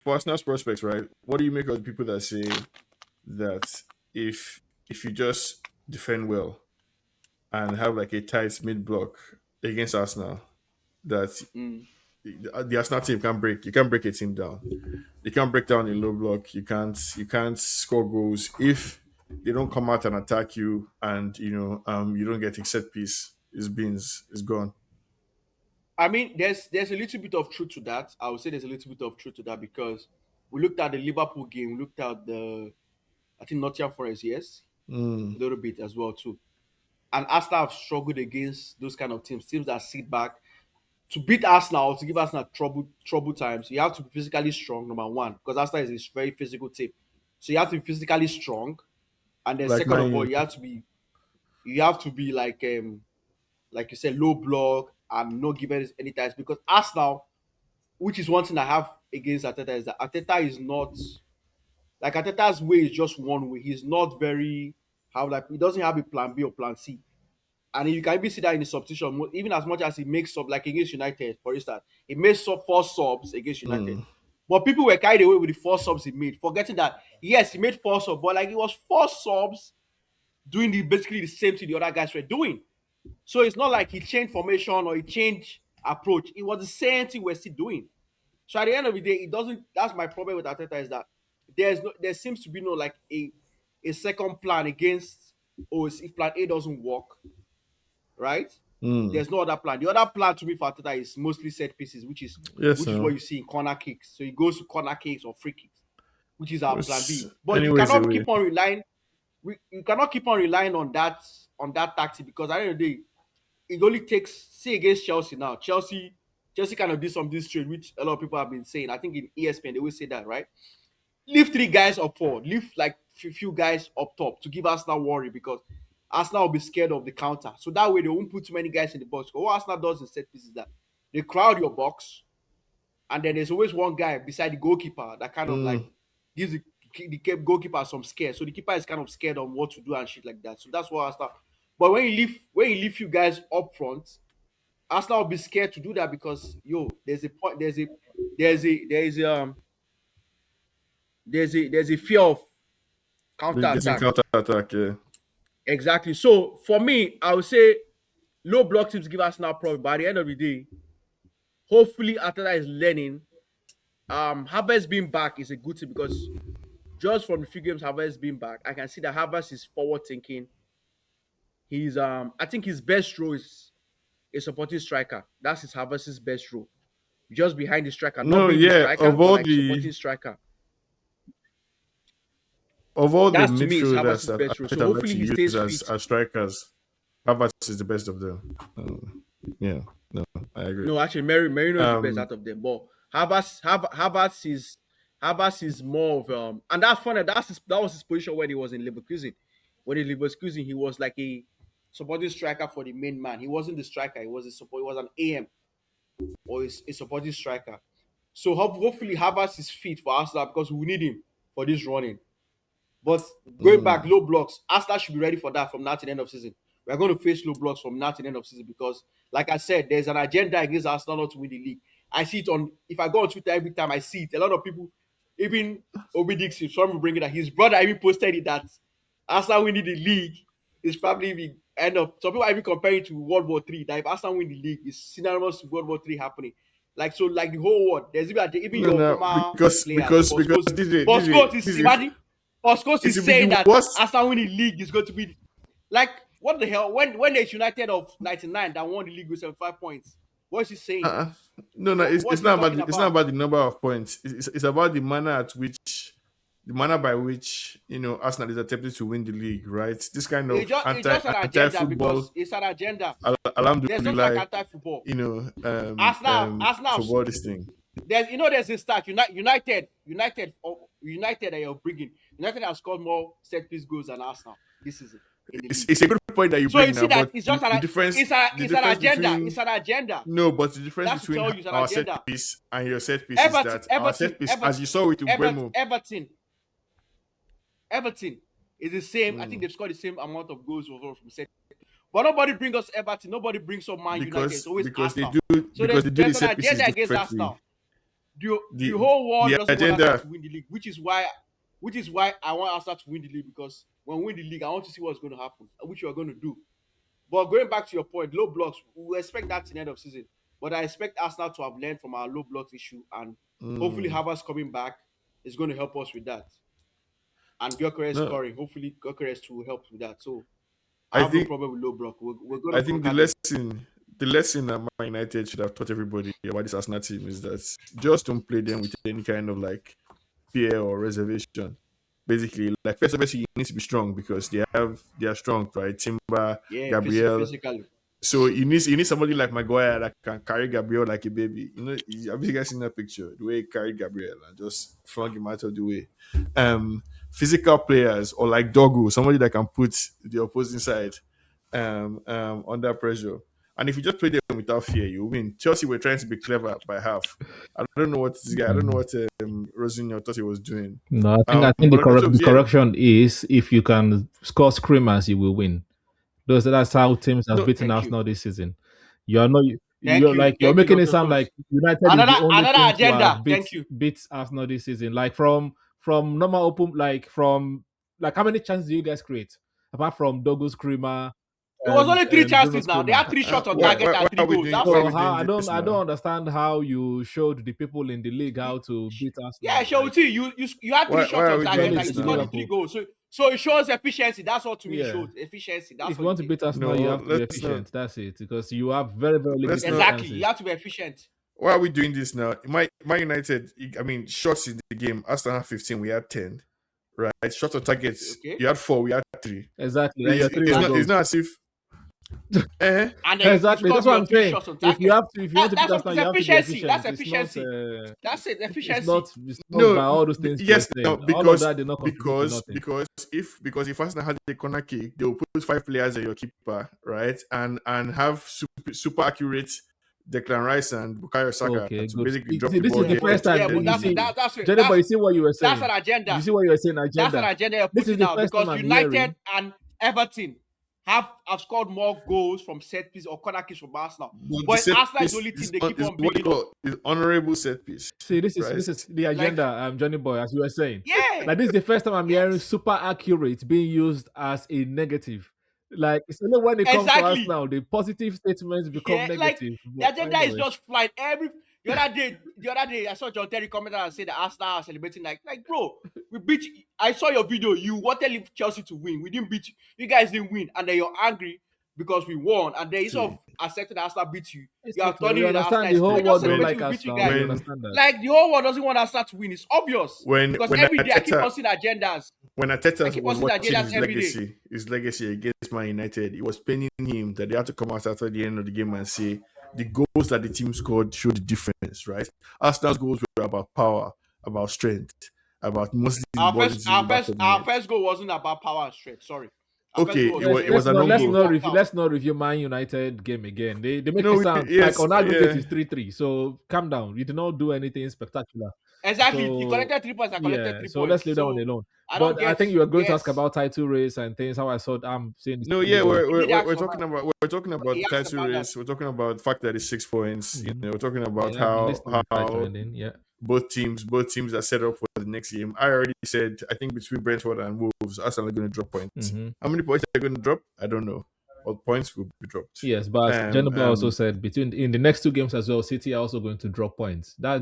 for Arsenal's prospects, right? What do you make of the people that say that if you just defend well and have like a tight mid block against Arsenal, that Mm. the Arsenal team can break. You can't break a team down. You can't break down a low block. You can't score goals if they don't come out and attack you, and you don't get a set piece. It's beans. It's gone. I mean, there's a little bit of truth to that. I would say there's a little bit of truth to that because we looked at the Liverpool game, we looked at the I think Nottingham Forest, yes, a Mm. little bit as well too. And Arsenal have struggled against those kind of teams that sit back. To beat Arsenal or to give Arsenal trouble times, you have to be physically strong, number one, because Arsenal is a very physical team. So you have to be physically strong, and then Like second Man of all, U. you have to be like you said, low block and not give any ties because Arsenal, which is one thing I have against Ateta, is that Ateta is not like Ateta's way is just one way. He's not very how like he doesn't have a plan B or plan C. And you can even see that in the substitution, even as much as he makes sub, like against United, for instance, he made sub four subs against United. Mm. But people were carried away with the four subs he made, forgetting that yes, he made four subs, but like it was four subs doing basically the same thing the other guys were doing. So it's not like he changed formation or he changed approach. It was the same thing we're still doing. So at the end of the day, it doesn't. That's my problem with Arteta is that there seems to be no like a second plan against. Or if plan A doesn't work, right? Mm. There's no other plan. The other plan to me for Arteta is mostly set pieces, which is Yes, which is what no. you see in corner kicks. So he goes to corner kicks or free kicks, which is our plan Which B. But you anyways cannot away. keep on relying. You cannot keep on relying on that tactic because at the end of the day, it only takes see against Chelsea now. Chelsea kind of did some this trade, which a lot of people have been saying. I think in ESPN they always say that, right? Leave three guys up forward, leave like few guys up top to give Arsenal worry because Arsenal will be scared of the counter. So that way they won't put too many guys in the box. But what Arsenal does in set pieces is that they crowd your box, and then there's always one guy beside the goalkeeper that kind of like Mm. gives the goalkeeper some scare. So the keeper is kind of scared on what to do and shit like that. So that's what Arsenal. But when you leave you guys up front, Arsenal will be scared to do that because there's a point, there's a fear of They're counter getting attack. counter attack. Yeah. Exactly. So for me, I would say low block teams give Arsenal problem. But at the end of the day, hopefully Arteta is learning. Havertz being back is a good thing because just from the few games Havertz being back, I can see that Havertz is forward thinking. He's I think his best role is a supporting striker. That's his Havertz's best role. Just behind the striker, not No, being the yeah. striker, but like supporting striker. Of all the That's to me is midfielders Havertz's that best role. So Arteta like hopefully to he use stays as fit. strikers, Havertz is the best of them. Yeah, no, I agree. No, actually, Merino is the best Um, out of them. But Havertz is more of and that's funny. That was his position when he was in Leverkusen. When in Leverkusen, he was like a supporting striker for the main man. He wasn't the striker. He was a support. He was an AM or a supporting striker. So hopefully Havertz is fit for Arsenal because we need him for this running. But going back, mm, low blocks, Arsenal should be ready for that from now to the end of season. We're going to face low blocks from now to the end of season because, like I said, there's an agenda against Arsenal not to win the league. I see it on if I go on Twitter every time I see it. A lot of people, even Obi Dixon, some bringing that his brother even posted it that Arsenal winning the league is probably the end of. Some people are even comparing it to World War Three. That if Arsenal win the league, it's synonymous to World War Three happening. Like so, like the whole world. There's even no, your no, former because players. Post is imagine Oscos it is will be saying the that worst. Arsenal winning the league is going to be like what the hell? When there's United of '99 that won the league with 75 points, what's he saying? Uh-uh. No, no, What's he talking it's not about? about the number of points. It's about the manner by which Arsenal is attempting to win the league, right? This kind of It's just an agenda football, because it's an agenda. There's just like alhamdulillah, anti-football. Arsenal. football this thing. There's a stat. United that you're bringing. United has scored more set piece goals than Arsenal this season in the league. It's a good point that you So you bring see now, that but it's just an the it's an difference agenda. between It's an agenda. no, but the difference That's to between tell you it's an our set agenda. piece and your set piece is Everton, that our Everton, set piece, as Everton, you saw with Ubremo, Everton, Everton is the same. I think mm, they've scored the same amount of goals overall from set. But nobody brings us Everton. Nobody brings up Man United. It's always Arsenal. So because they do the there's an set pieces agenda against differently. Arsenal. the the whole world the doesn't want Arsenal agenda. to win the league, which is why I want Arsenal to win the league, because when we win the league, I want to see what's going to happen, which we are going to do. But going back to your point, low blocks, we expect that in the end of season. But I expect Arsenal to have learned from our low blocks issue, and hopefully Mm, Havertz coming back is going to help us with that. And Gyökeres no, scoring, hopefully Gyökeres will help with that. So I I have no think problem with low block. We're going I to think the conquer them. lesson that Man United should have taught everybody about this Arsenal team is that just don't play them with any kind of like fear or reservation. Basically, like first of all, you need to be strong because they are strong, right? Timber, Yeah, Gabriel. physically. So you need somebody like Maguire that can carry Gabriel like a baby. You know, have you guys seen that picture? The way he carried Gabriel and just flung him out of the way. Physical players or like Dogu, somebody that can put the opposing side under pressure. And if you just play them without fear, you win. Chelsea were trying to be clever by half. I don't know what this guy. I don't know Mm. what Rosinho thought he was doing. No, I think But also, the yeah, correction is if you can score screamers, you will win. That's how teams have no, beaten Thank you. Arsenal this season. You're not Thank you. you're Thank you, making it Dr. sound Toms. like United is the Another only another team to agenda. have Thank you. beat Arsenal this season. Like from normal open from like how many chances do you guys create apart from Douglas Screamer It was only three and Bruno chances now. They Screamer? had three shots on target why and three are we goals. doing That's why are So we all. how doing this I don't now? understand how you showed the people in the league how to beat Yeah, Arsenal. Like Shouty, you had three Why shots are on we surely target doing and it's you this the scored now? the three Liverpool. goals. So it shows efficiency. That's all to me. It Yeah. shows efficiency. That's If you what it want to is. beat Arsenal, you No, have to be let's not. efficient. That's it. Because you have very, very Let's limited not. Exactly. You chances. have to be efficient. Why are we doing this now? My United. I mean, shots in the game. Arsenal had 15. We had 10. Right. Shots on targets. Okay. You had 4. We had 3. Exactly. And your three own And It's goals. not as if. Eh, and then you Exactly. scored That's what your I'm three saying. shots on target. If you want to beat That's what Arsenal, it's you have to be efficiency. That's efficient. It's not efficiency. That's it. Efficiency. it's not no. by all those things you're Yes. No. saying. All of Because that did not contribute to nothing. if Arsenal had the corner kick, they will put 5 players at your keeper, right, and have super accurate Declan Rice and Bukayo Saka Okay, to good. basically You drop see, the this ball is in the the Yeah, first box. time yeah, And but then you you see, win. Jenny, but you see what you were that's saying. an agenda. You see what you were saying That's an agenda. agenda you're This is putting the out first time because I'm United hearing. and Everton have scored more goals from set piece or corner kicks from Arsenal. But the But set Arsenal is the piece only team is, they keep is on what they bringing up. call is honorable set piece, See, right? this is the Like, agenda, Johnny Boy, as you were saying. yeah, Like this is the first time I'm hearing yes, super accurate being used as a negative. Like it's only when it comes to us exactly. now, the positive statements become Yeah, like negative. the But agenda is anyway, just flying. The other day, I saw John Terry comment and say that Arsenal are celebrating like bro, we beat. I saw your video. You wanted Chelsea to win. We didn't beat you. You guys didn't win, and then you're angry because we won. And then instead of See, accepting that Arsenal beat you, it's you are okay. turning We it that Arsenal understand the is. whole We're just world don't when celebrating like we beat you Arsenal. We guys. when understand that. Like the whole world doesn't want Arsenal to win. It's obvious because when every day I keep Ateta on seeing agendas. when I Ateta keep on was seeing watching agendas every day. his legacy against Man United, it was paining him that they had to come out after the end of the game and say the goals that the team scored showed the difference, right? Arsenal's goals were about power, about strength, about mostly the Our ball first, into the our back first, of the our net. first goal wasn't about power and strength. Sorry, our first Okay, goal was just it was an own goal. walked out. Let's not review Man United game again. They make No, it sound like yes, on aggregate yeah. is 3-3. So calm down. You did not do anything spectacular. Exactly. He So collected 3 points. I collected yeah, three so let's points. leave that one So alone. I don't But I get. think you were going to ask Yes, about title race and things. How I saw I'm saying this No, Premier yeah, League. he did ask we're for talking mine. about the He asked title about that. race. We're talking about the fact that it's 6 points. You Mhm. know, we're talking about Yeah, the list will be quite how trending. Yeah. both teams are set up for the next game. I already said I think between Brentford and Wolves, Arsenal are going to drop points. Mm-hmm. How many points are going to drop? I don't know, but points will be dropped. Yes, but as Um, Jennifer also um, said, between in the next two games as well, City are also going to drop points. I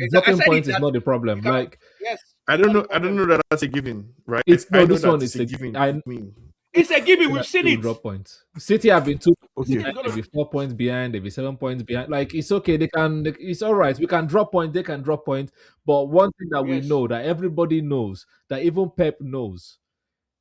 Dropping said it points is that not the you problem. cannot. Like Yes, I it's don't not a know. I don't problem. know that that's a given, right? it's I no, know this that one it's is a given I to me. It's a given. that We've seen City will it. drop points. City have been 2 points City is behind, gonna. they'll be 4 points behind, they'll be 7 points behind. Like it's okay, it's all right. We can drop points, they can drop points. But one thing that we Yes. know that everybody knows, that even Pep knows,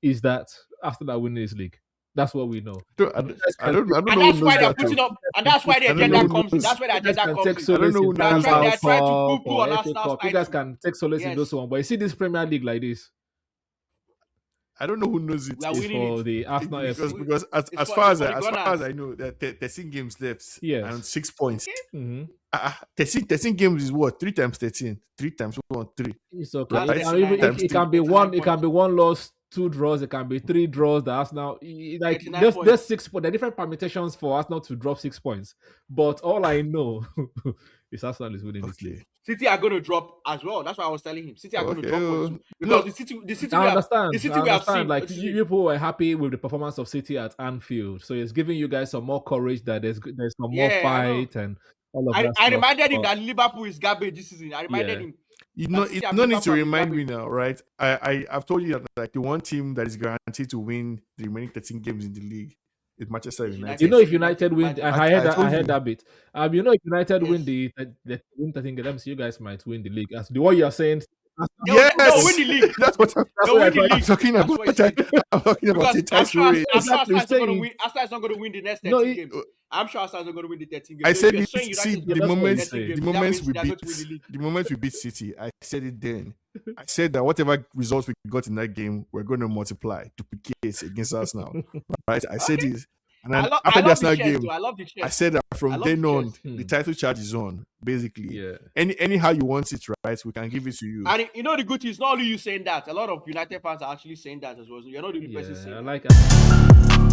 is that after that winning this league, that's what we know. You guys can I don't And know who that's knows why they're that putting too. up, and that's why the I don't know agenda who comes in. knows. That's where the you guys agenda can comes take in. I don't solace know in who They are knows trying. They Carabao that. are trying to Cup poo-poo or on FA Arsenal's Cup. You guys title. can take solace in those Yes, ones. But you see this Premier League like this, I don't know who knows it. we are is winning it. for the Arsenal because FC. because It's for it's for the as far as Gunners. I know, there are 13 games left and Yes. 6 points. Okay, Hmm. 13 games is what? 3 times 13. 3 times 1, 3. It's okay. that's It Right? can even 39. it, Times it 3. can be 39 one. It can points. be one loss 2 draws, it can be 3 draws. The Arsenal, like 39 there's points. 6 points. There are different permutations for Arsenal to drop 6 points. But all I know is Arsenal is winning this league. Okay. City are going to drop as well. That's why I was telling him. City are going to Okay. drop points too. No, Because the city I we understand. have seen. Like you people were happy with the performance of City at Anfield, so it's giving you guys some more courage that there's some more Yeah, I know. fight and all of I that stuff. reminded him But that Liverpool is garbage this season. I reminded yeah, him. you that know, City you and no need to Liverpool are remind me garbage. now, right? I've told you that like the one team that is guaranteed to win the remaining 13 games in the league is Manchester It's United. you know, if United United win, United. I heard I that. I told heard you. that bit. You know, if United win Yes. the win 13 games, you guys might win the league. As the what you're saying, They'll win Yes, the league. that's what that's They'll what I win the tried. I'm league. talking That's about. what he said. I'm talking about Because the I'm title sure race. Exactly, Arsenal is not going to saying win. Arsenal is not going to win the next no. 13 games. I'm sure Arsenal is not going to win the 13 games. I So if said you're it. saying United See, is going Yeah, to that's win what the you moments, say. 13 games, the that moments means we they're beat, going to win the league. the moments we beat City, I said it then. I said that whatever results we got in that game, we're going to multiply, duplicate against Arsenal. Right? I said Okay. it, and I then love after the the Arsenal chess game, too. I love the I chess. said that I from love the then on, chess. the title charge is on. Basically, Yeah. anyhow you want it, right? We can give it to you. And you know the good thing is not only you saying that. A lot of United fans are actually saying that as well. So you're not the only person Yeah, saying I that. like.